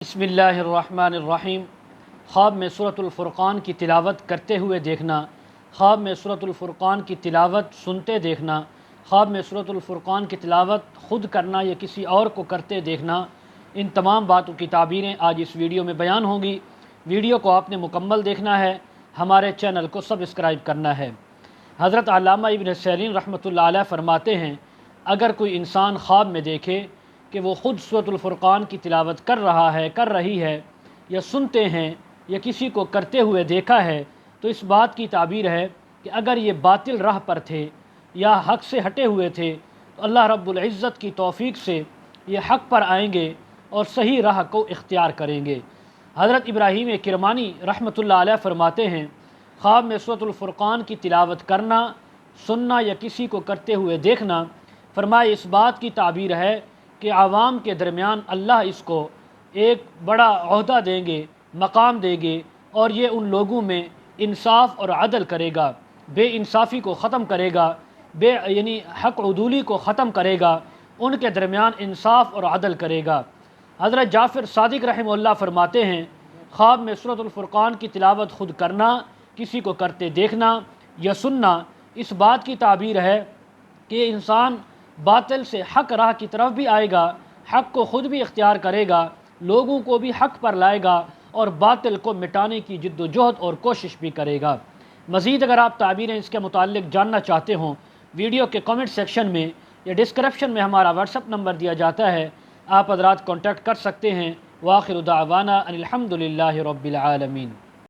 بسم اللہ الرحمن الرحیم۔ خواب میں سورۃ الفرقان کی تلاوت کرتے ہوئے دیکھنا، خواب میں سورۃ الفرقان کی تلاوت سنتے دیکھنا، خواب میں سورۃ الفرقان کی تلاوت خود کرنا یا کسی اور کو کرتے دیکھنا، ان تمام باتوں کی تعبیریں آج اس ویڈیو میں بیان ہوں گی۔ ویڈیو کو آپ نے مکمل دیکھنا ہے، ہمارے چینل کو سبسکرائب کرنا ہے۔ حضرت علامہ ابن سیرین رحمۃ اللہ علیہ فرماتے ہیں، اگر کوئی انسان خواب میں دیکھے کہ وہ خود سورۃ الفرقان کی تلاوت کر رہی ہے یا سنتے ہیں یا کسی کو کرتے ہوئے دیکھا ہے، تو اس بات کی تعبیر ہے کہ اگر یہ باطل راہ پر تھے یا حق سے ہٹے ہوئے تھے تو اللہ رب العزت کی توفیق سے یہ حق پر آئیں گے اور صحیح راہ کو اختیار کریں گے۔ حضرت ابراہیم کرمانی رحمۃ اللہ علیہ فرماتے ہیں، خواب میں سورۃ الفرقان کی تلاوت کرنا، سننا یا کسی کو کرتے ہوئے دیکھنا، فرمائے اس بات کی تعبیر ہے کہ عوام کے درمیان اللہ اس کو ایک بڑا عہدہ دیں گے، مقام دیں گے، اور یہ ان لوگوں میں انصاف اور عدل کرے گا، بے انصافی کو ختم کرے گا، حق عدولی کو ختم کرے گا، ان کے درمیان انصاف اور عدل کرے گا۔ حضرت جعفر صادق رحمہ اللہ فرماتے ہیں، خواب میں سورۃ الفرقان کی تلاوت خود کرنا، کسی کو کرتے دیکھنا یا سننا، اس بات کی تعبیر ہے کہ انسان باطل سے حق راہ کی طرف بھی آئے گا، حق کو خود بھی اختیار کرے گا، لوگوں کو بھی حق پر لائے گا اور باطل کو مٹانے کی جد و جہد اور کوشش بھی کرے گا۔ مزید اگر آپ تعبیریں اس کے متعلق جاننا چاہتے ہوں، ویڈیو کے کمنٹ سیکشن میں یا ڈسکرپشن میں ہمارا واٹس اپ نمبر دیا جاتا ہے، آپ حضرات کانٹیکٹ کر سکتے ہیں۔ وآخر دعوانا ان الحمد للہ رب العالمین۔